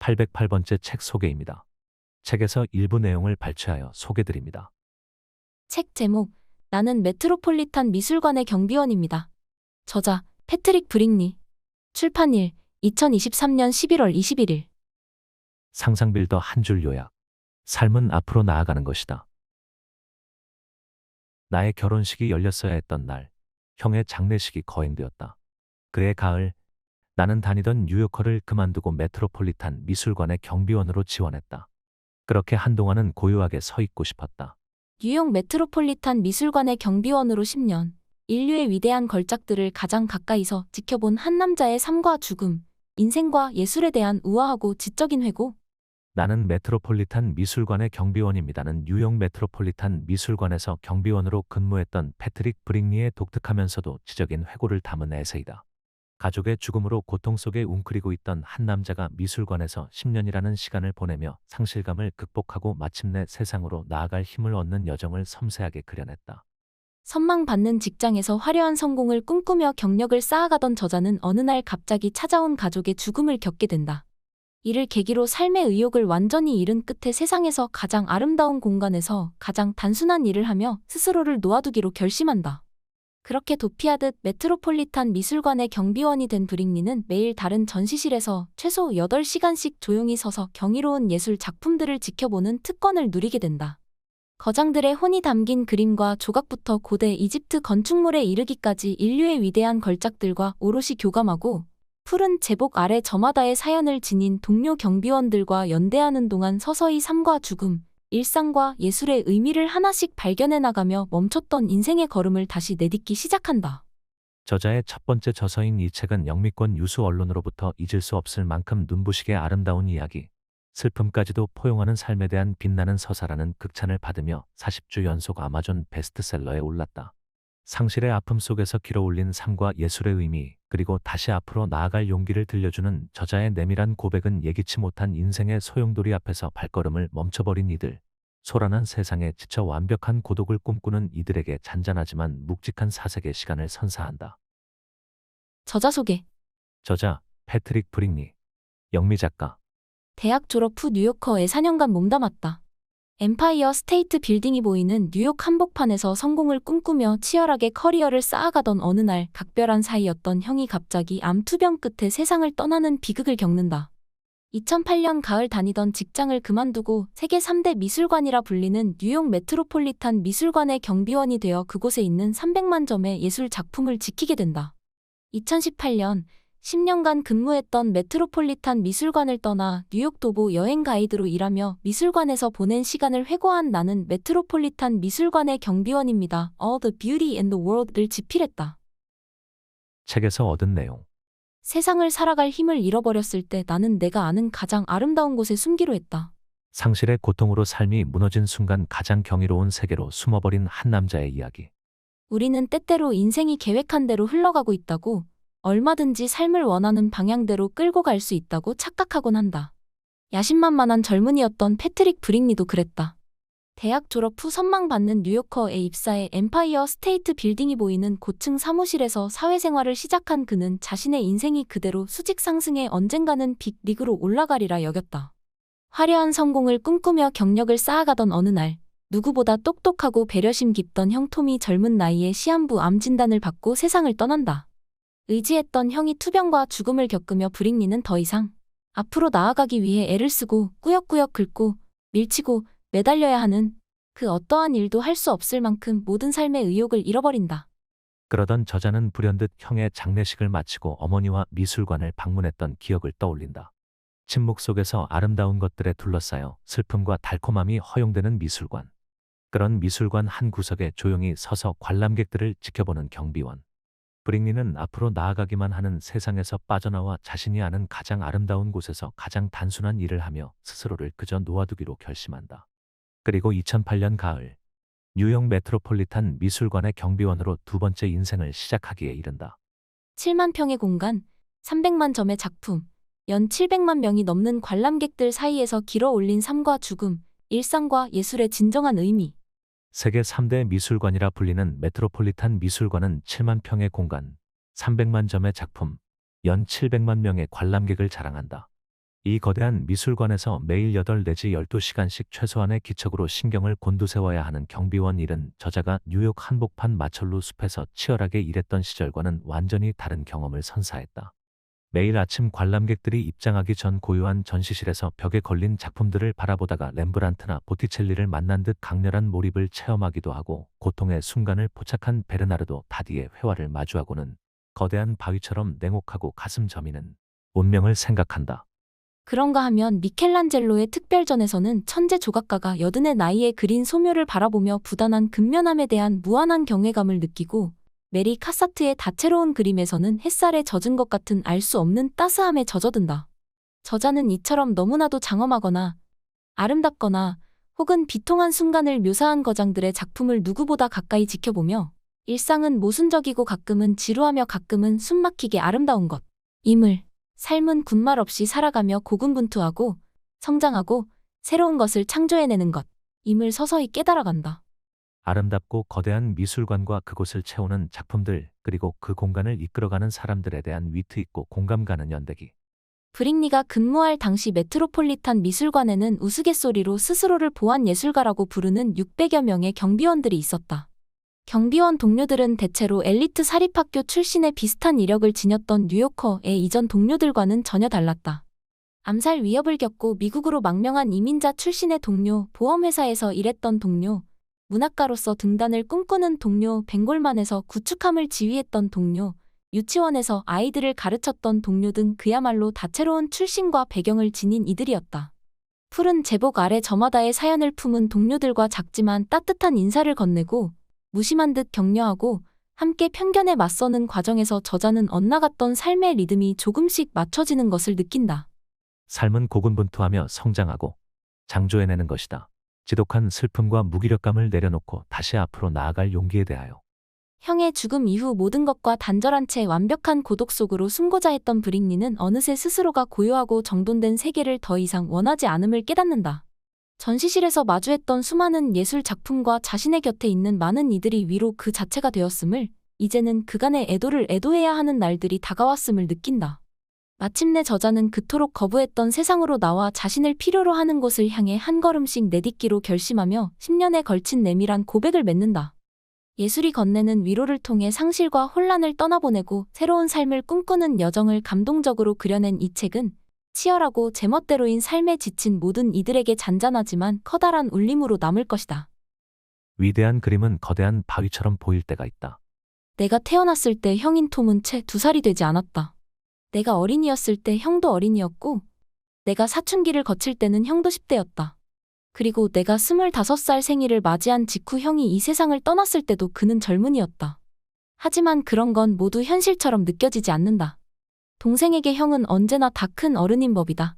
808번째 책 소개입니다. 책에서 일부 내용을 발췌하여 소개드립니다. 책 제목, 나는 메트로폴리탄 미술관의 경비원입니다. 저자, 패트릭 브릭니. 출판일, 2023년 11월 21일. 상상빌더 한 줄 요약. 삶은 앞으로 나아가는 것이다. 나의 결혼식이 열렸어야 했던 날, 형의 장례식이 거행되었다. 그해 가을, 나는 다니던 뉴요커를 그만두고 메트로폴리탄 미술관의 경비원으로 지원했다. 그렇게 한동안은 고요하게 서 있고 싶었다. 뉴욕 메트로폴리탄 미술관의 경비원으로 10년. 인류의 위대한 걸작들을 가장 가까이서 지켜본 한 남자의 삶과 죽음, 인생과 예술에 대한 우아하고 지적인 회고. 나는 메트로폴리탄 미술관의 경비원입니다는 뉴욕 메트로폴리탄 미술관에서 경비원으로 근무했던 패트릭 브릭니의 독특하면서도 지적인 회고를 담은 에세이다. 가족의 죽음으로 고통 속에 웅크리고 있던 한 남자가 미술관에서 10년이라는 시간을 보내며 상실감을 극복하고 마침내 세상으로 나아갈 힘을 얻는 여정을 섬세하게 그려냈다. 선망받는 직장에서 화려한 성공을 꿈꾸며 경력을 쌓아가던 저자는 어느 날 갑자기 찾아온 가족의 죽음을 겪게 된다. 이를 계기로 삶의 의욕을 완전히 잃은 끝에 세상에서 가장 아름다운 공간에서 가장 단순한 일을 하며 스스로를 놓아두기로 결심한다. 그렇게 도피하듯 메트로폴리탄 미술관의 경비원이 된 브릭니는 매일 다른 전시실에서 최소 8시간씩 조용히 서서 경이로운 예술 작품들을 지켜보는 특권을 누리게 된다. 거장들의 혼이 담긴 그림과 조각부터 고대 이집트 건축물에 이르기까지 인류의 위대한 걸작들과 오롯이 교감하고 푸른 제복 아래 저마다의 사연을 지닌 동료 경비원들과 연대하는 동안 서서히 삶과 죽음, 일상과 예술의 의미를 하나씩 발견해 나가며 멈췄던 인생의 걸음을 다시 내딛기 시작한다. 저자의 첫 번째 저서인 이 책은 영미권 유수 언론으로부터 잊을 수 없을 만큼 눈부시게 아름다운 이야기, 슬픔까지도 포용하는 삶에 대한 빛나는 서사라는 극찬을 받으며 40주 연속 아마존 베스트셀러에 올랐다. 상실의 아픔 속에서 길어올린 삶과 예술의 의미, 그리고 다시 앞으로 나아갈 용기를 들려주는 저자의 내밀한 고백은 예기치 못한 인생의 소용돌이 앞에서 발걸음을 멈춰버린 이들, 소란한 세상에 지쳐 완벽한 고독을 꿈꾸는 이들에게 잔잔하지만 묵직한 사색의 시간을 선사한다. 저자 소개. 저자, 패트릭 브릭니. 영미 작가. 대학 졸업 후 뉴요커에 4년간 몸담았다. 엠파이어 스테이트 빌딩이 보이는 뉴욕 한복판에서 성공을 꿈꾸며 치열하게 커리어를 쌓아가던 어느 날 각별한 사이였던 형이 갑자기 암 투병 끝에 세상을 떠나는 비극을 겪는다. 2008년 가을 다니던 직장을 그만두고 세계 3대 미술관이라 불리는 뉴욕 메트로폴리탄 미술관의 경비원이 되어 그곳에 있는 300만 점의 예술 작품을 지키게 된다. 2018년 10년간 근무했던 메트로폴리탄 미술관을 떠나 뉴욕 도보 여행 가이드로 일하며 미술관에서 보낸 시간을 회고한 나는 메트로폴리탄 미술관의 경비원입니다. All the Beauty in the World를 집필했다. 책에서 얻은 내용. 세상을 살아갈 힘을 잃어버렸을 때 나는 내가 아는 가장 아름다운 곳에 숨기로 했다. 상실의 고통으로 삶이 무너진 순간 가장 경이로운 세계로 숨어버린 한 남자의 이야기. 우리는 때때로 인생이 계획한 대로 흘러가고 있다고, 얼마든지 삶을 원하는 방향대로 끌고 갈 수 있다고 착각하곤 한다. 야심만만한 젊은이였던 패트릭 브릭니도 그랬다. 대학 졸업 후 선망받는 뉴요커에 입사해 엠파이어 스테이트 빌딩이 보이는 고층 사무실에서 사회생활을 시작한 그는 자신의 인생이 그대로 수직 상승해 언젠가는 빅 리그로 올라가리라 여겼다. 화려한 성공을 꿈꾸며 경력을 쌓아가던 어느 날, 누구보다 똑똑하고 배려심 깊던 형 톰이 젊은 나이에 시한부 암 진단을 받고 세상을 떠난다. 의지했던 형이 투병과 죽음을 겪으며 브릭니는 더 이상 앞으로 나아가기 위해 애를 쓰고 꾸역꾸역 긁고 밀치고 매달려야 하는 그 어떠한 일도 할 수 없을 만큼 모든 삶의 의욕을 잃어버린다. 그러던 저자는 불현듯 형의 장례식을 마치고 어머니와 미술관을 방문했던 기억을 떠올린다. 침묵 속에서 아름다운 것들에 둘러싸여 슬픔과 달콤함이 허용되는 미술관. 그런 미술관 한 구석에 조용히 서서 관람객들을 지켜보는 경비원. 브릭니는 앞으로 나아가기만 하는 세상에서 빠져나와 자신이 아는 가장 아름다운 곳에서 가장 단순한 일을 하며 스스로를 그저 놓아두기로 결심한다. 그리고 2008년 가을, 뉴욕 메트로폴리탄 미술관의 경비원으로 두 번째 인생을 시작하기에 이른다. 7만 평의 공간, 300만 점의 작품, 연 700만 명이 넘는 관람객들 사이에서 길어 올린 삶과 죽음, 일상과 예술의 진정한 의미. 세계 3대 미술관이라 불리는 메트로폴리탄 미술관은 7만 평의 공간, 300만 점의 작품, 연 700만 명의 관람객을 자랑한다. 이 거대한 미술관에서 매일 8 내지 12시간씩 최소한의 기척으로 신경을 곤두세워야 하는 경비원 일은 저자가 뉴욕 한복판 마철루 숲에서 치열하게 일했던 시절과는 완전히 다른 경험을 선사했다. 매일 아침 관람객들이 입장하기 전 고요한 전시실에서 벽에 걸린 작품들을 바라보다가 렘브란트나 보티첼리를 만난 듯 강렬한 몰입을 체험하기도 하고, 고통의 순간을 포착한 베르나르도 다디의 회화를 마주하고는 거대한 바위처럼 냉혹하고 가슴 저미는 운명을 생각한다. 그런가 하면 미켈란젤로의 특별전에서는 천재 조각가가 80의 나이에 그린 소묘를 바라보며 부단한 근면함에 대한 무한한 경외감을 느끼고, 메리 카사트의 다채로운 그림에서는 햇살에 젖은 것 같은 알 수 없는 따스함에 젖어든다. 저자는 이처럼 너무나도 장엄하거나 아름답거나 혹은 비통한 순간을 묘사한 거장들의 작품을 누구보다 가까이 지켜보며, 일상은 모순적이고 가끔은 지루하며 가끔은 숨막히게 아름다운 것, 임을, 삶은 군말 없이 살아가며 고군분투하고 성장하고 새로운 것을 창조해내는 것, 임을 서서히 깨달아간다. 아름답고 거대한 미술관과 그곳을 채우는 작품들, 그리고 그 공간을 이끌어가는 사람들에 대한 위트 있고 공감 가는 연대기. 브릭니가 근무할 당시 메트로폴리탄 미술관에는 우스갯소리로 스스로를 보안 예술가라고 부르는 600여 명의 경비원들이 있었다. 경비원 동료들은 대체로 엘리트 사립학교 출신의 비슷한 이력을 지녔던 뉴요커의 이전 동료들과는 전혀 달랐다. 암살 위협을 겪고 미국으로 망명한 이민자 출신의 동료, 보험회사에서 일했던 동료, 문학가로서 등단을 꿈꾸는 동료, 벵골만에서 구축함을 지휘했던 동료, 유치원에서 아이들을 가르쳤던 동료 등 그야말로 다채로운 출신과 배경을 지닌 이들이었다. 푸른 제복 아래 저마다의 사연을 품은 동료들과 작지만 따뜻한 인사를 건네고 무심한 듯 격려하고 함께 편견에 맞서는 과정에서 저자는 엇나갔던 삶의 리듬이 조금씩 맞춰지는 것을 느낀다. 삶은 고군분투하며 성장하고 장조해내는 것이다. 지독한 슬픔과 무기력감을 내려놓고 다시 앞으로 나아갈 용기에 대하여. 형의 죽음 이후 모든 것과 단절한 채 완벽한 고독 속으로 숨고자 했던 브릭니는 어느새 스스로가 고요하고 정돈된 세계를 더 이상 원하지 않음을 깨닫는다. 전시실에서 마주했던 수많은 예술 작품과 자신의 곁에 있는 많은 이들이 위로 그 자체가 되었음을, 이제는 그간의 애도를 애도해야 하는 날들이 다가왔음을 느낀다. 마침내 저자는 그토록 거부했던 세상으로 나와 자신을 필요로 하는 곳을 향해 한 걸음씩 내딛기로 결심하며 10년에 걸친 내밀한 고백을 맺는다. 예술이 건네는 위로를 통해 상실과 혼란을 떠나보내고 새로운 삶을 꿈꾸는 여정을 감동적으로 그려낸 이 책은 치열하고 제멋대로인 삶에 지친 모든 이들에게 잔잔하지만 커다란 울림으로 남을 것이다. 위대한 그림은 거대한 바위처럼 보일 때가 있다. 내가 태어났을 때 형인 톰은 채 2살이 되지 않았다. 내가 어린이였을 때 형도 어린이였고, 내가 사춘기를 거칠 때는 형도 10대였다. 그리고 내가 25살 생일을 맞이한 직후 형이 이 세상을 떠났을 때도 그는 젊은이였다. 하지만 그런 건 모두 현실처럼 느껴지지 않는다. 동생에게 형은 언제나 다 큰 어른인 법이다.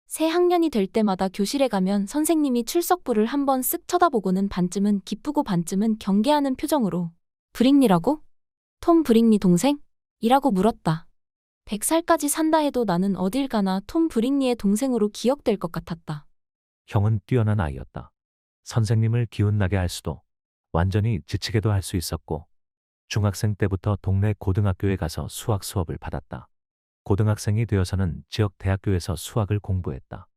새 학년이 될 때마다 교실에 가면 선생님이 출석부를 한번 쓱 쳐다보고는 반쯤은 기쁘고 반쯤은 경계하는 표정으로 브릭니라고? 톰 브릭니 동생? 이라고 물었다. 100살까지 산다 해도 나는 어딜 가나 톰 브릭니의 동생으로 기억될 것 같았다. 형은 뛰어난 아이였다. 선생님을 기운나게 할 수도, 완전히 지치게도 할 수 있었고, 중학생 때부터 동네 고등학교에 가서 수학 수업을 받았다. 고등학생이 되어서는 지역 대학교에서 수학을 공부했다.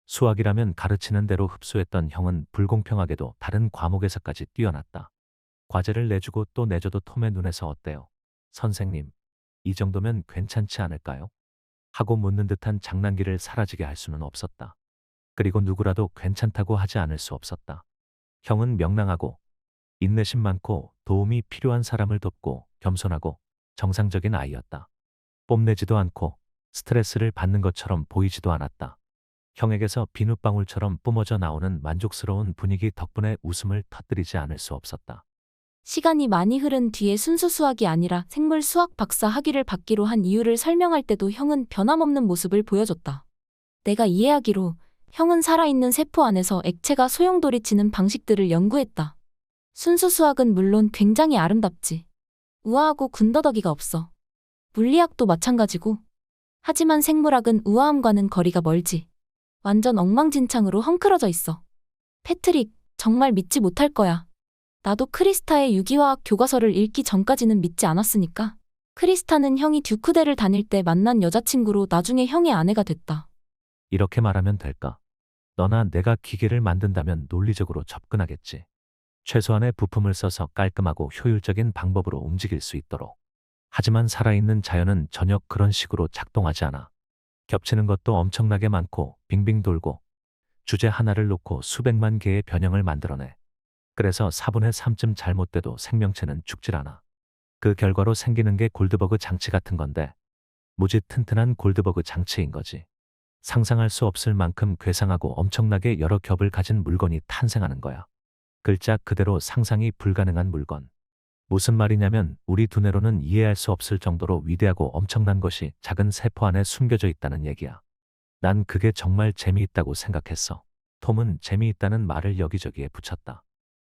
수학이라면 가르치는 대로 흡수했던 형은 불공평하게도 다른 과목에서까지 뛰어났다. 과제를 내주고 또 내줘도 톰의 눈에서 어때요? 선생님, 이 정도면 괜찮지 않을까요? 하고 묻는 듯한 장난기를 사라지게 할 수는 없었다. 그리고 누구라도 괜찮다고 하지 않을 수 없었다. 형은 명랑하고 인내심 많고 도움이 필요한 사람을 돕고 겸손하고 정상적인 아이였다. 뽐내지도 않고 스트레스를 받는 것처럼 보이지도 않았다. 형에게서 비눗방울처럼 뿜어져 나오는 만족스러운 분위기 덕분에 웃음을 터뜨리지 않을 수 없었다. 시간이 많이 흐른 뒤에 순수 수학이 아니라 생물 수학 박사 학위를 받기로 한 이유를 설명할 때도 형은 변함없는 모습을 보여줬다. 내가 이해하기로 형은 살아있는 세포 안에서 액체가 소용돌이치는 방식들을 연구했다. 순수 수학은 물론 굉장히 아름답지. 우아하고 군더더기가 없어. 물리학도 마찬가지고. 하지만 생물학은 우아함과는 거리가 멀지. 완전 엉망진창으로 헝클어져 있어. 패트릭, 정말 믿지 못할 거야. 나도 크리스타의 유기화학 교과서를 읽기 전까지는 믿지 않았으니까. 크리스타는 형이 듀크대를 다닐 때 만난 여자친구로 나중에 형의 아내가 됐다. 이렇게 말하면 될까? 너나 내가 기계를 만든다면 논리적으로 접근하겠지. 최소한의 부품을 써서 깔끔하고 효율적인 방법으로 움직일 수 있도록. 하지만 살아있는 자연은 전혀 그런 식으로 작동하지 않아. 겹치는 것도 엄청나게 많고 빙빙 돌고 주제 하나를 놓고 수백만 개의 변형을 만들어내. 그래서 4분의 3쯤 잘못돼도 생명체는 죽질 않아. 그 결과로 생기는 게 골드버그 장치 같은 건데 무지 튼튼한 골드버그 장치인 거지. 상상할 수 없을 만큼 괴상하고 엄청나게 여러 겹을 가진 물건이 탄생하는 거야. 글자 그대로 상상이 불가능한 물건. 무슨 말이냐면 우리 두뇌로는 이해할 수 없을 정도로 위대하고 엄청난 것이 작은 세포 안에 숨겨져 있다는 얘기야. 난 그게 정말 재미있다고 생각했어. 톰은 재미있다는 말을 여기저기에 붙였다.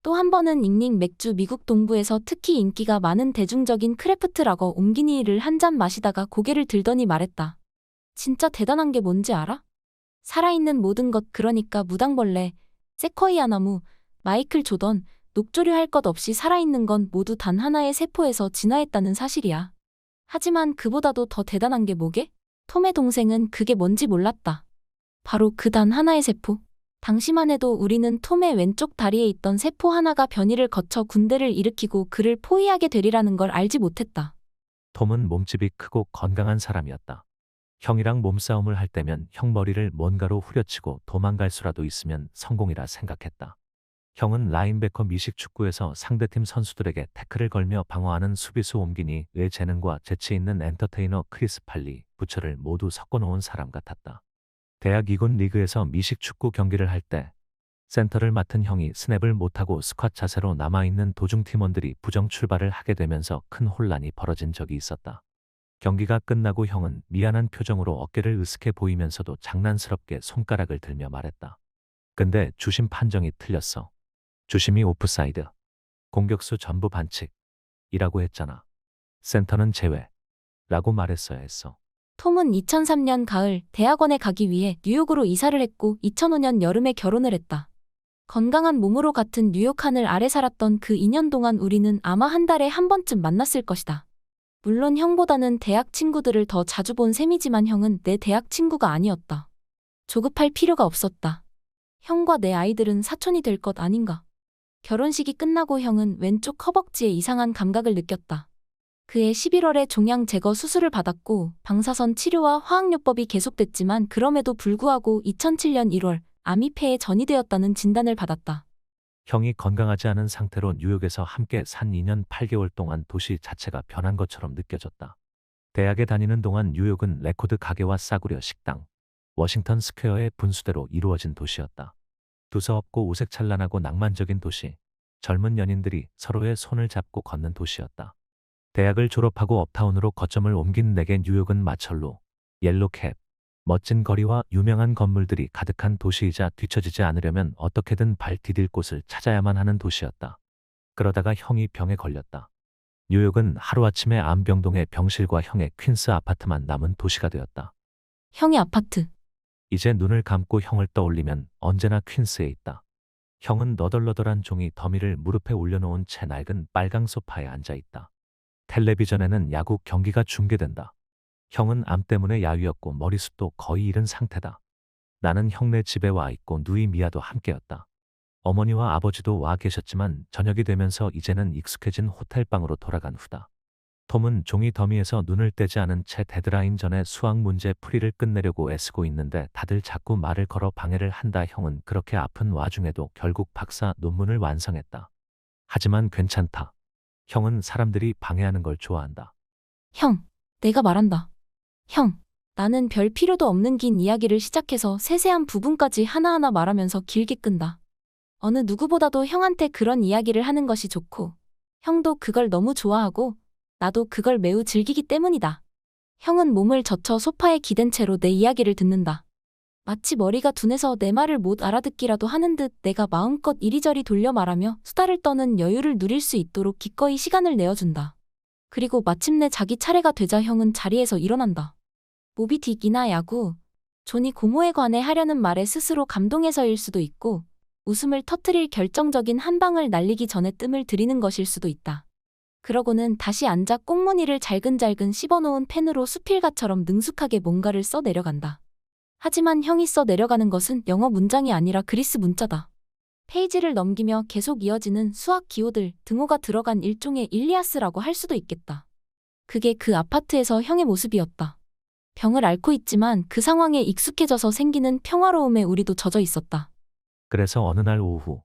또 한 번은 잉링 맥주 미국 동부에서 특히 인기가 많은 대중적인 크래프트 라거 옴기니를 한 잔 마시다가 고개를 들더니 말했다. 진짜 대단한 게 뭔지 알아? 살아있는 모든 것 그러니까 무당벌레, 세쿼이아 나무, 마이클 조던, 녹조류 할 것 없이 살아있는 건 모두 단 하나의 세포에서 진화했다는 사실이야. 하지만 그보다도 더 대단한 게 뭐게? 톰의 동생은 그게 뭔지 몰랐다. 바로 그 단 하나의 세포. 당시만 해도 우리는 톰의 왼쪽 다리에 있던 세포 하나가 변이를 거쳐 군대를 일으키고 그를 포위하게 되리라는 걸 알지 못했다. 톰은 몸집이 크고 건강한 사람이었다. 형이랑 몸싸움을 할 때면 형 머리를 뭔가로 후려치고 도망갈 수라도 있으면 성공이라 생각했다. 형은 라인베커 미식 축구에서 상대팀 선수들에게 태클을 걸며 방어하는 수비수 옴기니의 재능과 재치 있는 엔터테이너 크리스 팔리, 부처를 모두 섞어놓은 사람 같았다. 대학 이군 리그에서 미식 축구 경기를 할 때 센터를 맡은 형이 스냅을 못하고 스쿼트 자세로 남아있는 도중 팀원들이 부정 출발을 하게 되면서 큰 혼란이 벌어진 적이 있었다. 경기가 끝나고 형은 미안한 표정으로 어깨를 으스게 보이면서도 장난스럽게 손가락을 들며 말했다. 근데 주심 판정이 틀렸어. 주심이 오프사이드. 공격수 전부 반칙이라고 했잖아. 센터는 제외. 라고 말했어야 했어. 톰은 2003년 가을 대학원에 가기 위해 뉴욕으로 이사를 했고 2005년 여름에 결혼을 했다. 건강한 몸으로 같은 뉴욕 하늘 아래 살았던 그 2년 동안 우리는 아마 한 달에 한 번쯤 만났을 것이다. 물론 형보다는 대학 친구들을 더 자주 본 셈이지만 형은 내 대학 친구가 아니었다. 조급할 필요가 없었다. 형과 내 아이들은 사촌이 될 것 아닌가. 결혼식이 끝나고 형은 왼쪽 허벅지에 이상한 감각을 느꼈다. 그해 11월에 종양 제거 수술을 받았고 방사선 치료와 화학요법이 계속됐지만 그럼에도 불구하고 2007년 1월 암이 폐에 전이되었다는 진단을 받았다. 형이 건강하지 않은 상태로 뉴욕에서 함께 산 2년 8개월 동안 도시 자체가 변한 것처럼 느껴졌다. 대학에 다니는 동안 뉴욕은 레코드 가게와 싸구려 식당, 워싱턴 스퀘어의 분수대로 이루어진 도시였다. 두서없고 우색찬란하고 낭만적인 도시, 젊은 연인들이 서로의 손을 잡고 걷는 도시였다. 대학을 졸업하고 업타운으로 거점을 옮긴 내게 뉴욕은 마철로, 옐로캡, 멋진 거리와 유명한 건물들이 가득한 도시이자 뒤처지지 않으려면 어떻게든 발 디딜 곳을 찾아야만 하는 도시였다. 그러다가 형이 병에 걸렸다. 뉴욕은 하루아침에 암병동의 병실과 형의 퀸스 아파트만 남은 도시가 되었다. 형의 아파트. 이제 눈을 감고 형을 떠올리면 언제나 퀸스에 있다. 형은 너덜너덜한 종이 더미를 무릎에 올려놓은 채 낡은 빨강 소파에 앉아있다. 텔레비전에는 야구 경기가 중계된다. 형은 암 때문에 야위었고 머리숱도 거의 잃은 상태다. 나는 형네 집에 와 있고 누이 미아도 함께였다. 어머니와 아버지도 와 계셨지만 저녁이 되면서 이제는 익숙해진 호텔방으로 돌아간 후다. 톰은 종이 더미에서 눈을 떼지 않은 채 데드라인 전에 수학 문제 풀이를 끝내려고 애쓰고 있는데 다들 자꾸 말을 걸어 방해를 한다. 형은 그렇게 아픈 와중에도 결국 박사 논문을 완성했다. 하지만 괜찮다. 형은 사람들이 방해하는 걸 좋아한다. 형, 내가 말한다. 형, 나는 별 필요도 없는 긴 이야기를 시작해서 세세한 부분까지 하나하나 말하면서 길게 끈다. 어느 누구보다도 형한테 그런 이야기를 하는 것이 좋고, 형도 그걸 너무 좋아하고, 나도 그걸 매우 즐기기 때문이다. 형은 몸을 젖혀 소파에 기댄 채로 내 이야기를 듣는다. 마치 머리가 둔해서 내 말을 못 알아듣기라도 하는 듯 내가 마음껏 이리저리 돌려 말하며 수다를 떠는 여유를 누릴 수 있도록 기꺼이 시간을 내어준다. 그리고 마침내 자기 차례가 되자 형은 자리에서 일어난다. 모비딕이나 야구, 존이 고모에 관해 하려는 말에 스스로 감동해서일 수도 있고 웃음을 터뜨릴 결정적인 한 방을 날리기 전에 뜸을 들이는 것일 수도 있다. 그러고는 다시 앉아 꽁무니를 잘근잘근 씹어놓은 펜으로 수필가처럼 능숙하게 뭔가를 써 내려간다. 하지만 형이 써 내려가는 것은 영어 문장이 아니라 그리스 문자다. 페이지를 넘기며 계속 이어지는 수학 기호들, 등호가 들어간 일종의 일리아스라고 할 수도 있겠다. 그게 그 아파트에서 형의 모습이었다. 병을 앓고 있지만 그 상황에 익숙해져서 생기는 평화로움에 우리도 젖어 있었다. 그래서 어느 날 오후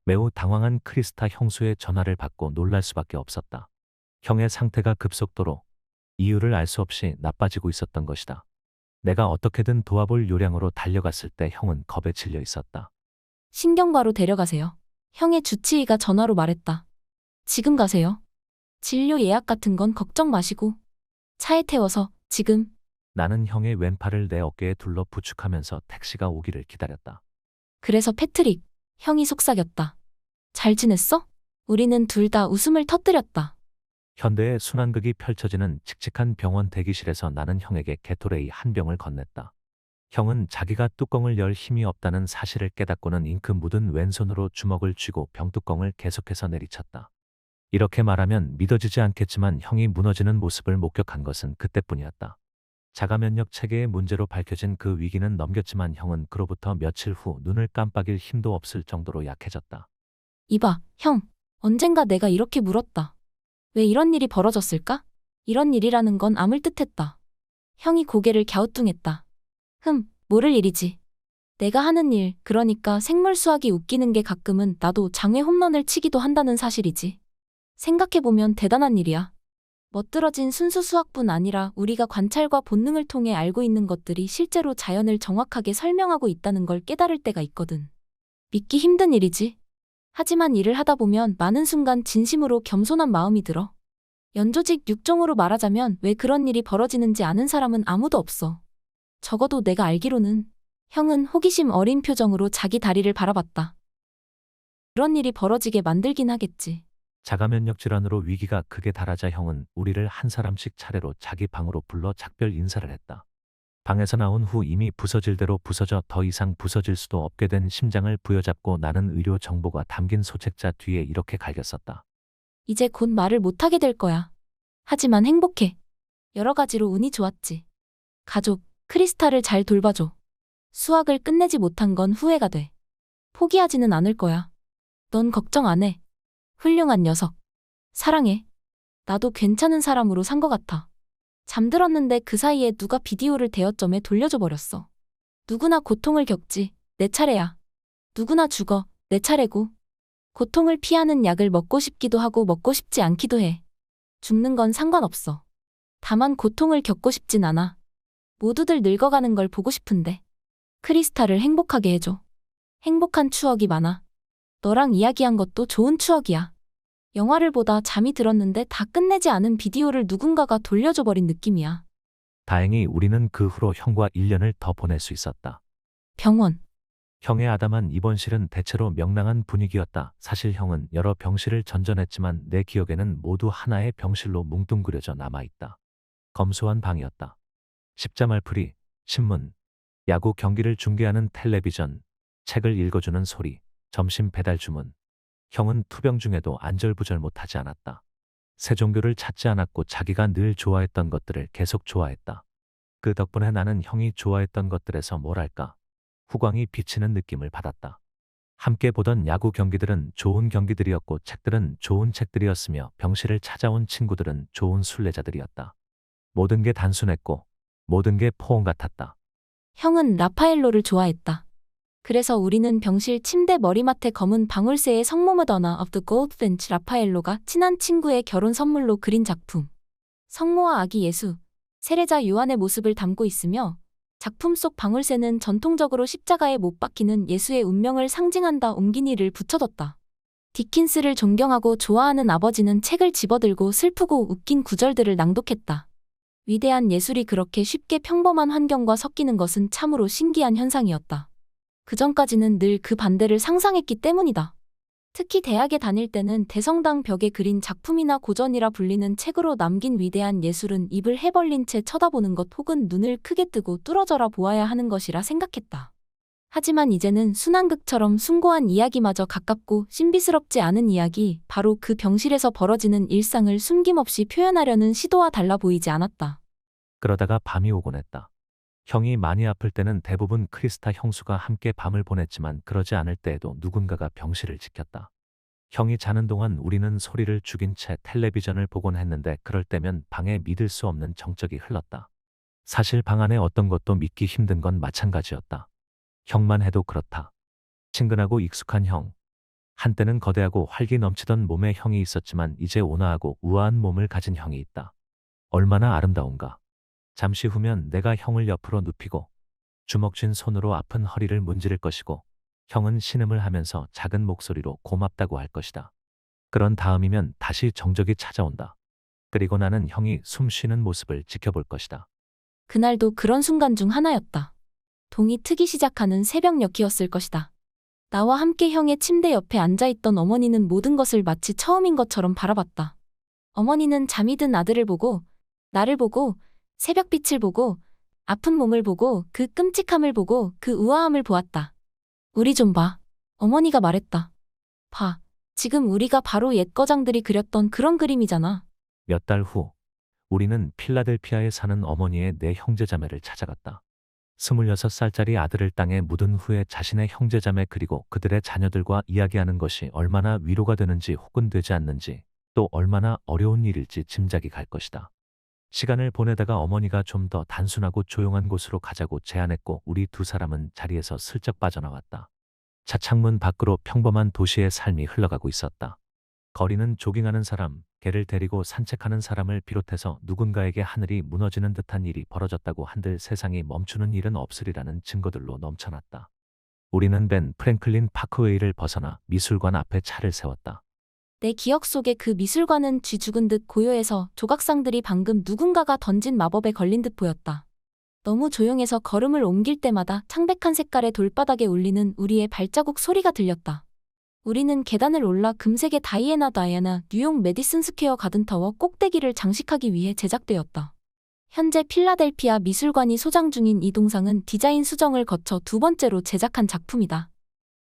매우 당황한 크리스타 형수의 전화를 받고 놀랄 수밖에 없었다. 형의 상태가 급속도로 이유를 알 수 없이 나빠지고 있었던 것이다. 내가 어떻게든 도와볼 요량으로 달려갔을 때 형은 겁에 질려 있었다. 신경과로 데려가세요. 형의 주치의가 전화로 말했다. 지금 가세요. 진료 예약 같은 건 걱정 마시고. 차에 태워서 지금. 나는 형의 왼팔을 내 어깨에 둘러 부축하면서 택시가 오기를 기다렸다. 그래서 패트릭, 형이 속삭였다. 잘 지냈어? 우리는 둘 다 웃음을 터뜨렸다. 현대의 순환극이 펼쳐지는 칙칙한 병원 대기실에서 나는 형에게 게토레이 한 병을 건넸다. 형은 자기가 뚜껑을 열 힘이 없다는 사실을 깨닫고는 잉크 묻은 왼손으로 주먹을 쥐고 병뚜껑을 계속해서 내리쳤다. 이렇게 말하면 믿어지지 않겠지만 형이 무너지는 모습을 목격한 것은 그때뿐이었다. 자가 면역 체계의 문제로 밝혀진 그 위기는 넘겼지만 형은 그로부터 며칠 후 눈을 깜빡일 힘도 없을 정도로 약해졌다. 이봐, 형. 언젠가 내가 이렇게 물었다. 왜 이런 일이 벌어졌을까? 이런 일이라는 건 암을 뜻했다. 형이 고개를 갸우뚱했다. 모를 일이지. 내가 하는 일, 그러니까 생물 수학이 웃기는 게 가끔은 나도 장외 홈런을 치기도 한다는 사실이지. 생각해보면 대단한 일이야. 멋들어진 순수 수학뿐 아니라 우리가 관찰과 본능을 통해 알고 있는 것들이 실제로 자연을 정확하게 설명하고 있다는 걸 깨달을 때가 있거든. 믿기 힘든 일이지. 하지만 일을 하다 보면 많은 순간 진심으로 겸손한 마음이 들어. 연조직 육종으로 말하자면 왜 그런 일이 벌어지는지 아는 사람은 아무도 없어. 적어도 내가 알기로는. 형은 호기심 어린 표정으로 자기 다리를 바라봤다. 그런 일이 벌어지게 만들긴 하겠지. 자가 면역 질환으로 위기가 극에 달하자 형은 우리를 한 사람씩 차례로 자기 방으로 불러 작별 인사를 했다. 방에서 나온 후 이미 부서질 대로 부서져 더 이상 부서질 수도 없게 된 심장을 부여잡고 나는 의료 정보가 담긴 소책자 뒤에 이렇게 갈겼었다. 이제 곧 말을 못하게 될 거야. 하지만 행복해. 여러 가지로 운이 좋았지. 가족, 크리스탈을 잘 돌봐줘. 수학을 끝내지 못한 건 후회가 돼. 포기하지는 않을 거야. 넌 걱정 안 해. 훌륭한 녀석. 사랑해. 나도 괜찮은 사람으로 산 것 같아. 잠들었는데 그 사이에 누가 비디오를 대여점에 돌려줘 버렸어. 누구나 고통을 겪지. 내 차례야. 누구나 죽어. 내 차례고. 고통을 피하는 약을 먹고 싶기도 하고 먹고 싶지 않기도 해. 죽는 건 상관없어. 다만 고통을 겪고 싶진 않아. 모두들 늙어가는 걸 보고 싶은데. 크리스탈을 행복하게 해줘. 행복한 추억이 많아. 너랑 이야기한 것도 좋은 추억이야. 영화를 보다 잠이 들었는데 다 끝내지 않은 비디오를 누군가가 돌려줘버린 느낌이야. 다행히 우리는 그 후로 형과 1년을 더 보낼 수 있었다. 병원. 형의 아담한 입원실은 대체로 명랑한 분위기였다. 사실 형은 여러 병실을 전전했지만 내 기억에는 모두 하나의 병실로 뭉뚱그려져 남아있다. 검소한 방이었다. 십자말풀이, 신문, 야구 경기를 중계하는 텔레비전, 책을 읽어주는 소리, 점심 배달 주문. 형은 투병 중에도 안절부절 못하지 않았다. 새 종교를 찾지 않았고 자기가 늘 좋아했던 것들을 계속 좋아했다. 그 덕분에 나는 형이 좋아했던 것들에서 뭐랄까, 후광이 비치는 느낌을 받았다. 함께 보던 야구 경기들은 좋은 경기들이었고 책들은 좋은 책들이었으며 병실을 찾아온 친구들은 좋은 순례자들이었다. 모든 게 단순했고 모든 게 포옹 같았다. 형은 라파엘로를 좋아했다. 그래서 우리는 병실 침대 머리맡에 검은 방울새의 성모 마더나 of the Goldfinch 라파엘로가 친한 친구의 결혼 선물로 그린 작품. 성모와 아기 예수, 세례자 요한의 모습을 담고 있으며 작품 속 방울새는 전통적으로 십자가에 못 박히는 예수의 운명을 상징한다 옮긴이를 붙여뒀다. 디킨스를 존경하고 좋아하는 아버지는 책을 집어들고 슬프고 웃긴 구절들을 낭독했다. 위대한 예술이 그렇게 쉽게 평범한 환경과 섞이는 것은 참으로 신기한 현상이었다. 그전까지는 늘 그 반대를 상상했기 때문이다. 특히 대학에 다닐 때는 대성당 벽에 그린 작품이나 고전이라 불리는 책으로 남긴 위대한 예술은 입을 해벌린 채 쳐다보는 것 혹은 눈을 크게 뜨고 뚫어져라 보아야 하는 것이라 생각했다. 하지만 이제는 순환극처럼 숭고한 이야기마저 가깝고 신비스럽지 않은 이야기, 바로 그 병실에서 벌어지는 일상을 숨김없이 표현하려는 시도와 달라 보이지 않았다. 그러다가 밤이 오곤 했다. 형이 많이 아플 때는 대부분 크리스타 형수가 함께 밤을 보냈지만 그러지 않을 때에도 누군가가 병실을 지켰다. 형이 자는 동안 우리는 소리를 죽인 채 텔레비전을 보곤 했는데 그럴 때면 방에 믿을 수 없는 정적이 흘렀다. 사실 방 안에 어떤 것도 믿기 힘든 건 마찬가지였다. 형만 해도 그렇다. 친근하고 익숙한 형. 한때는 거대하고 활기 넘치던 몸에 형이 있었지만 이제 온화하고 우아한 몸을 가진 형이 있다. 얼마나 아름다운가. 잠시 후면 내가 형을 옆으로 눕히고 주먹 쥔 손으로 아픈 허리를 문지를 것이고 형은 신음을 하면서 작은 목소리로 고맙다고 할 것이다. 그런 다음이면 다시 정적이 찾아온다. 그리고 나는 형이 숨 쉬는 모습을 지켜볼 것이다. 그날도 그런 순간 중 하나였다. 동이 트기 시작하는 새벽녘이었을 것이다. 나와 함께 형의 침대 옆에 앉아있던 어머니는 모든 것을 마치 처음인 것처럼 바라봤다. 어머니는 잠이 든 아들을 보고, 나를 보고, 새벽빛을 보고, 아픈 몸을 보고, 그 끔찍함을 보고, 그 우아함을 보았다. 우리 좀 봐. 어머니가 말했다. 봐. 지금 우리가 바로 옛 거장들이 그렸던 그런 그림이잖아. 몇 달 후, 우리는 필라델피아에 사는 어머니의 네 형제자매를 찾아갔다. 26살짜리 아들을 땅에 묻은 후에 자신의 형제자매 그리고 그들의 자녀들과 이야기하는 것이 얼마나 위로가 되는지 혹은 되지 않는지 또 얼마나 어려운 일일지 짐작이 갈 것이다. 시간을 보내다가 어머니가 좀 더 단순하고 조용한 곳으로 가자고 제안했고 우리 두 사람은 자리에서 슬쩍 빠져나왔다. 차 창문 밖으로 평범한 도시의 삶이 흘러가고 있었다. 거리는 조깅하는 사람, 개를 데리고 산책하는 사람을 비롯해서 누군가에게 하늘이 무너지는 듯한 일이 벌어졌다고 한들 세상이 멈추는 일은 없으리라는 증거들로 넘쳐났다. 우리는 벤 프랭클린 파크웨이를 벗어나 미술관 앞에 차를 세웠다. 내 기억 속에 그 미술관은 쥐 죽은 듯 고요해서 조각상들이 방금 누군가가 던진 마법에 걸린 듯 보였다. 너무 조용해서 걸음을 옮길 때마다 창백한 색깔의 돌바닥에 울리는 우리의 발자국 소리가 들렸다. 우리는 계단을 올라 금색의 다이애나 뉴욕 메디슨 스퀘어 가든타워 꼭대기를 장식하기 위해 제작되었다. 현재 필라델피아 미술관이 소장 중인 이 동상은 디자인 수정을 거쳐 두 번째로 제작한 작품이다.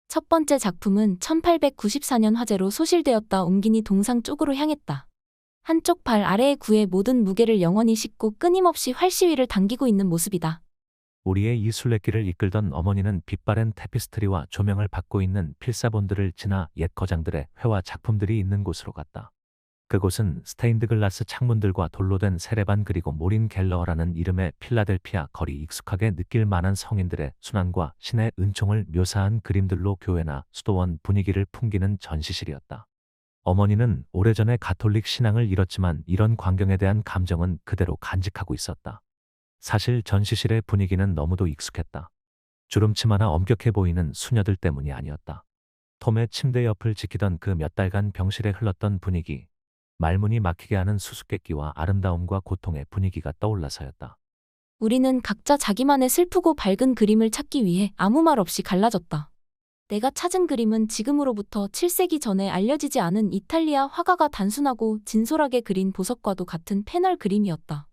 첫 번째 작품은 1894년 화재로 소실되었다 옮기니 동상 쪽으로 향했다. 한쪽 발 아래의 구에 모든 무게를 영원히 싣고 끊임없이 활시위를 당기고 있는 모습이다. 우리의 이 순례길을 이끌던 어머니는 빛바랜 테피스트리와 조명을 받고 있는 필사본들을 지나 옛 거장들의 회화 작품들이 있는 곳으로 갔다. 그곳은 스테인드 글라스 창문들과 돌로 된 세레반 그리고 모린 갤러어라는 이름의 필라델피아 거리 익숙하게 느낄 만한 성인들의 순환과 신의 은총을 묘사한 그림들로 교회나 수도원 분위기를 풍기는 전시실이었다. 어머니는 오래전에 가톨릭 신앙을 잃었지만 이런 광경에 대한 감정은 그대로 간직하고 있었다. 사실 전시실의 분위기는 너무도 익숙했다. 주름치마나 엄격해 보이는 수녀들 때문이 아니었다. 톰의 침대 옆을 지키던 그 몇 달간 병실에 흘렀던 분위기, 말문이 막히게 하는 수수께끼와 아름다움과 고통의 분위기가 떠올라서였다. 우리는 각자 자기만의 슬프고 밝은 그림을 찾기 위해 아무 말 없이 갈라졌다. 내가 찾은 그림은 지금으로부터 7세기 전에 알려지지 않은 이탈리아 화가가 단순하고 진솔하게 그린 보석과도 같은 패널 그림이었다.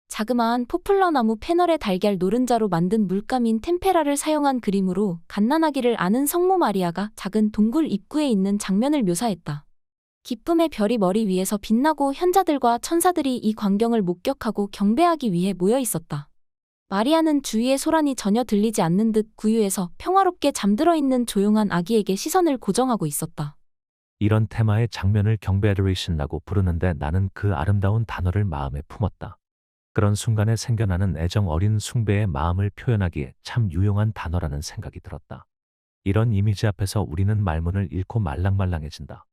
자그마한 포플러 나무 패널에 달걀 노른자로 만든 물감인 템페라를 사용한 그림으로 갓난아기를 아는 성모 마리아가 작은 동굴 입구에 있는 장면을 묘사했다. 기쁨의 별이 머리 위에서 빛나고 현자들과 천사들이 이 광경을 목격하고 경배하기 위해 모여 있었다. 마리아는 주위의 소란이 전혀 들리지 않는 듯 구유에서 평화롭게 잠들어 있는 조용한 아기에게 시선을 고정하고 있었다. 이런 테마의 장면을 경배 애도레이션이라고 부르는데 나는 그 아름다운 단어를 마음에 품었다. 그런 순간에 생겨나는 애정 어린 숭배의 마음을 표현하기에 참 유용한 단어라는 생각이 들었다. 이런 이미지 앞에서 우리는 말문을 잃고 말랑말랑해진다.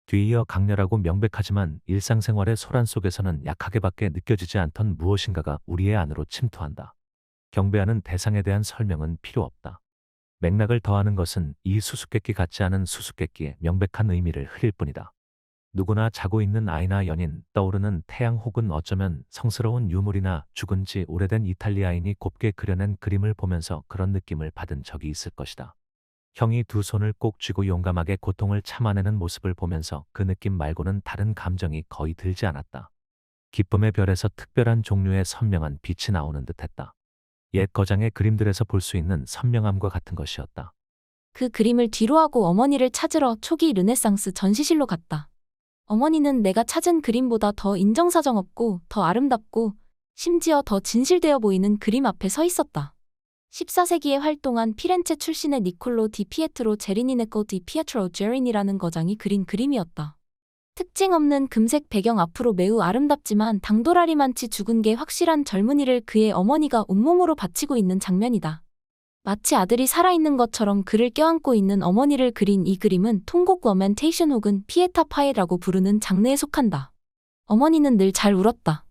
뒤이어 강렬하고 명백하지만 일상생활의 소란 속에서는 약하게밖에 느껴지지 않던 무엇인가가 우리의 안으로 침투한다. 경배하는 대상에 대한 설명은 필요 없다. 맥락을 더하는 것은 이 수수께끼 같지 않은 수수께끼의 명백한 의미를 흐릴 뿐이다. 누구나 자고 있는 아이나 연인, 떠오르는 태양 혹은 어쩌면 성스러운 유물이나 죽은 지 오래된 이탈리아인이 곱게 그려낸 그림을 보면서 그런 느낌을 받은 적이 있을 것이다. 형이 두 손을 꼭 쥐고 용감하게 고통을 참아내는 모습을 보면서 그 느낌 말고는 다른 감정이 거의 들지 않았다. 기쁨의 별에서 특별한 종류의 선명한 빛이 나오는 듯했다. 옛 거장의 그림들에서 볼 수 있는 선명함과 같은 것이었다. 그 그림을 뒤로하고 어머니를 찾으러 초기 르네상스 전시실로 갔다. 어머니는 내가 찾은 그림보다 더 인정사정 없고 더 아름답고 심지어 더 진실되어 보이는 그림 앞에 서 있었다. 14세기에 활동한 피렌체 출신의 니콜로 디 피에트로 제리니네코 디 피에트로 제리니라는 거장이 그린 그림이었다. 특징 없는 금색 배경 앞으로 매우 아름답지만 당도라리만치 죽은 게 확실한 젊은이를 그의 어머니가 온몸으로 바치고 있는 장면이다. 마치 아들이 살아있는 것처럼 그를 껴안고 있는 어머니를 그린 이 그림은 통곡 러멘테이션 혹은 피에타 파에라고 부르는 장르에 속한다. 어머니는 늘 잘 울었다.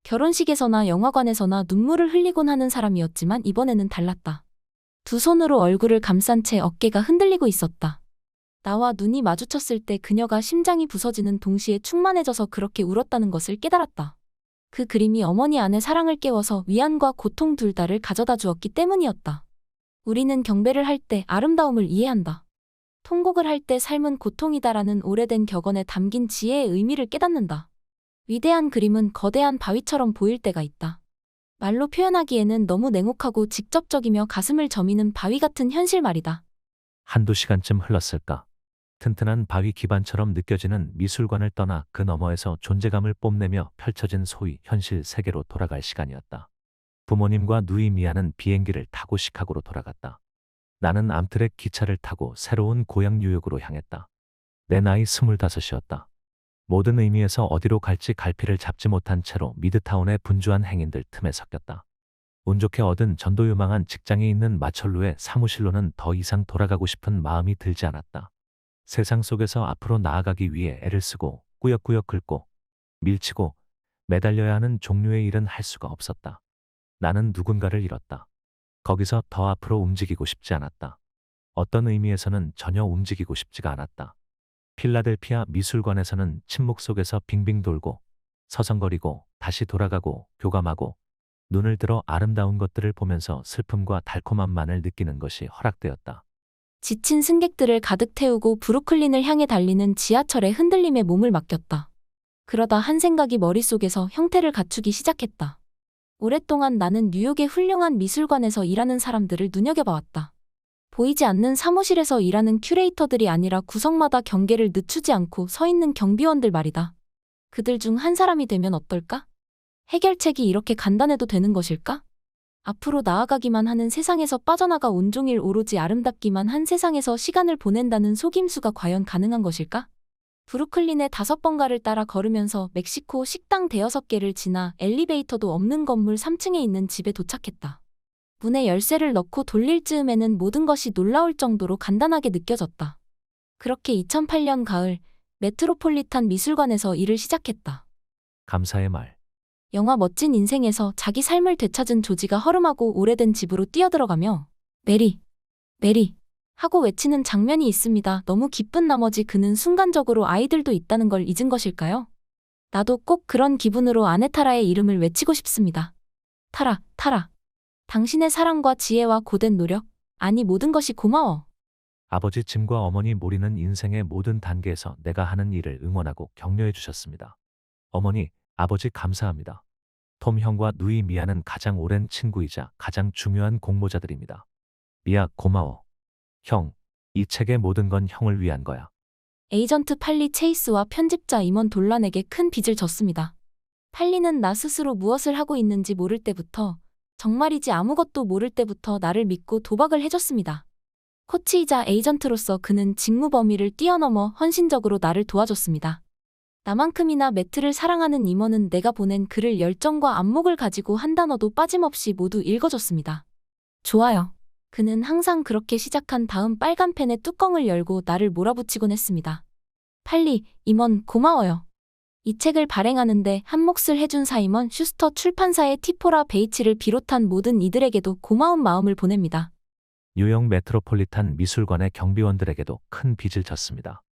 결혼식에서나 영화관에서나 눈물을 흘리곤 하는 사람이었지만 이번에는 달랐다. 두 손으로 얼굴을 감싼 채 어깨가 흔들리고 있었다. 나와 눈이 마주쳤을 때 그녀가 심장이 부서지는 동시에 충만해져서 그렇게 울었다는 것을 깨달았다. 그 그림이 어머니 안에 사랑을 깨워서 위안과 고통 둘 다를 가져다 주었기 때문이었다. 우리는 경배를 할 때 아름다움을 이해한다. 통곡을 할 때 삶은 고통이다라는 오래된 격언에 담긴 지혜의 의미를 깨닫는다. 위대한 그림은 거대한 바위처럼 보일 때가 있다. 말로 표현하기에는 너무 냉혹하고 직접적이며 가슴을 저미는 바위 같은 현실 말이다. 한두 시간쯤 흘렀을까. 튼튼한 바위 기반처럼 느껴지는 미술관을 떠나 그 너머에서 존재감을 뽐내며 펼쳐진 소위 현실 세계로 돌아갈 시간이었다. 부모님과 누이 미아는 비행기를 타고 시카고로 돌아갔다. 나는 암트랙 기차를 타고 새로운 고향 뉴욕으로 향했다. 내 나이 25이었다. 모든 의미에서 어디로 갈지 갈피를 잡지 못한 채로 미드타운의 분주한 행인들 틈에 섞였다. 운 좋게 얻은 전도유망한 직장이 있는 마철루의 사무실로는 더 이상 돌아가고 싶은 마음이 들지 않았다. 세상 속에서 앞으로 나아가기 위해 애를 쓰고 꾸역꾸역 긁고 밀치고 매달려야 하는 종류의 일은 할 수가 없었다. 나는 누군가를 잃었다. 거기서 더 앞으로 움직이고 싶지 않았다. 어떤 의미에서는 전혀 움직이고 싶지가 않았다. 필라델피아 미술관에서는 침묵 속에서 빙빙 돌고 서성거리고 다시 돌아가고 교감하고 눈을 들어 아름다운 것들을 보면서 슬픔과 달콤함만을 느끼는 것이 허락되었다. 지친 승객들을 가득 태우고 브루클린을 향해 달리는 지하철의 흔들림에 몸을 맡겼다. 그러다 한 생각이 머릿속에서 형태를 갖추기 시작했다. 오랫동안 나는 뉴욕의 훌륭한 미술관에서 일하는 사람들을 눈여겨봐왔다. 보이지 않는 사무실에서 일하는 큐레이터들이 아니라 구석마다 경계를 늦추지 않고 서 있는 경비원들 말이다. 그들 중 한 사람이 되면 어떨까? 해결책이 이렇게 간단해도 되는 것일까? 앞으로 나아가기만 하는 세상에서 빠져나가 온종일 오로지 아름답기만 한 세상에서 시간을 보낸다는 속임수가 과연 가능한 것일까? 브루클린의 5번가를 따라 걸으면서 멕시코 식당 5개를 지나 엘리베이터도 없는 건물 3층에 있는 집에 도착했다. 문에 열쇠를 넣고 돌릴 즈음에는 모든 것이 놀라울 정도로 간단하게 느껴졌다. 그렇게 2008년 가을 메트로폴리탄 미술관에서 일을 시작했다. 감사의 말. 영화 멋진 인생에서 자기 삶을 되찾은 조지가 허름하고 오래된 집으로 뛰어들어가며 메리, 메리 하고 외치는 장면이 있습니다. 너무 기쁜 나머지 그는 순간적으로 아이들도 있다는 걸 잊은 것일까요? 나도 꼭 그런 기분으로 아내 타라의 이름을 외치고 싶습니다. 타라, 타라. 당신의 사랑과 지혜와 고된 노력, 아니 모든 것이 고마워. 아버지 짐과 어머니 모리는 인생의 모든 단계에서 내가 하는 일을 응원하고 격려해 주셨습니다. 어머니, 아버지 감사합니다. 톰 형과 누이 미아는 가장 오랜 친구이자 가장 중요한 공모자들입니다. 미아 고마워. 형, 이 책의 모든 건 형을 위한 거야. 에이전트 팔리 체이스와 편집자 임원 돌란에게 큰 빚을 졌습니다. 팔리는 나 스스로 무엇을 하고 있는지 모를 때부터, 정말이지 아무것도 모를 때부터 나를 믿고 도박을 해줬습니다. 코치이자 에이전트로서 그는 직무 범위를 뛰어넘어 헌신적으로 나를 도와줬습니다. 나만큼이나 매트를 사랑하는 임원은 내가 보낸 글을 열정과 안목을 가지고 한 단어도 빠짐없이 모두 읽어줬습니다. 좋아요. 그는 항상 그렇게 시작한 다음 빨간 펜의 뚜껑을 열고 나를 몰아붙이곤 했습니다. 팔리, 임원 고마워요. 이 책을 발행하는데 한몫을 해준 사임원 슈스터 출판사의 티포라 베이치를 비롯한 모든 이들에게도 고마운 마음을 보냅니다. 뉴욕 메트로폴리탄 미술관의 경비원들에게도 큰 빚을 졌습니다.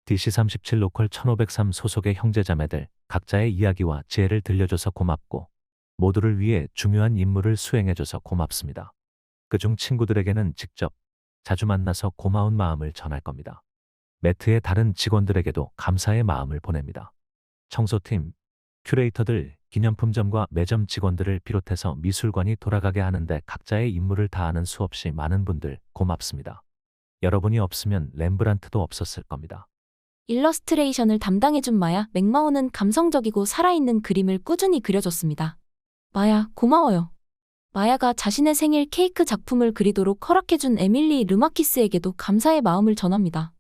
DC37 로컬 1503 소속의 형제자매들 각자의 이야기와 지혜를 들려줘서 고맙고 모두를 위해 중요한 임무를 수행해줘서 고맙습니다. 그중 친구들에게는 직접 자주 만나서 고마운 마음을 전할 겁니다. 매트의 다른 직원들에게도 감사의 마음을 보냅니다. 청소팀, 큐레이터들, 기념품점과 매점 직원들을 비롯해서 미술관이 돌아가게 하는데 각자의 임무를 다하는 수없이 많은 분들 고맙습니다. 여러분이 없으면 렘브란트도 없었을 겁니다. 일러스트레이션을 담당해준 마야 맥마호는 감성적이고 살아있는 그림을 꾸준히 그려줬습니다. 마야, 고마워요. 마야가 자신의 생일 케이크 작품을 그리도록 허락해준 에밀리 르마키스에게도 감사의 마음을 전합니다.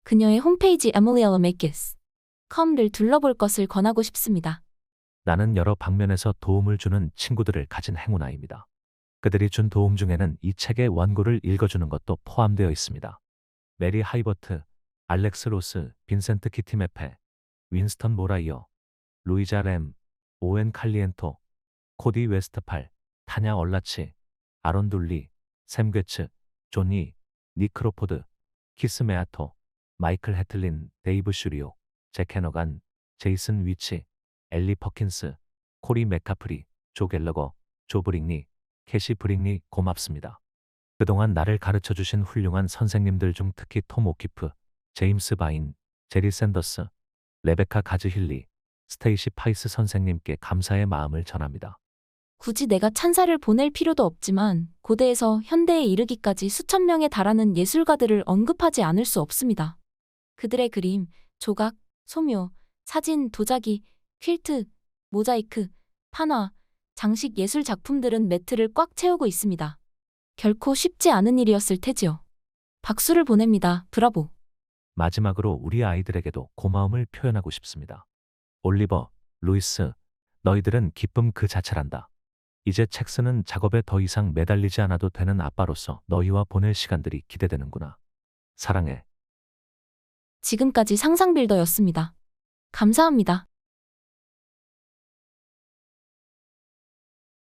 그녀의 홈페이지 emilyelamakis.com을 둘러볼 것을 권하고 싶습니다. 나는 여러 방면에서 도움을 주는 친구들을 가진 행운아입니다. 그들이 준 도움 중에는 이 책의 원고를 읽어주는 것도 포함되어 있습니다. 메리 하이버트, 알렉스 로스, 빈센트 키티메페, 윈스턴 모라이어, 루이자 램, 오웬 칼리엔토, 코디 웨스트팔, 타냐 얼라치, 아론 둘리, 샘 괴츠, 존이, 닉 크로포드, 키스 메아토, 마이클 해틀린, 데이브 슈리오, 잭 해너간, 제이슨 위치, 엘리 퍼킨스, 코리 맥카프리, 조 갤러거, 조 브링리, 캐시 브링리 고맙습니다. 그동안 나를 가르쳐 주신 훌륭한 선생님들 중 특히 톰 오키프, 제임스 바인, 제리 샌더스, 레베카 가즈힐리, 스테이시 파이스 선생님께 감사의 마음을 전합니다. 굳이 내가 찬사를 보낼 필요도 없지만 고대에서 현대에 이르기까지 수천 명에 달하는 예술가들을 언급하지 않을 수 없습니다. 그들의 그림, 조각, 소묘, 사진, 도자기, 퀼트, 모자이크, 판화, 장식 예술 작품들은 매트를 꽉 채우고 있습니다. 결코 쉽지 않은 일이었을 테지요. 박수를 보냅니다. 브라보. 마지막으로 우리 아이들에게도 고마움을 표현하고 싶습니다. 올리버, 루이스, 너희들은 기쁨 그 자체란다. 이제 책 쓰는 작업에 더 이상 매달리지 않아도 되는 아빠로서 너희와 보낼 시간들이 기대되는구나. 사랑해. 지금까지 상상빌더였습니다. 감사합니다.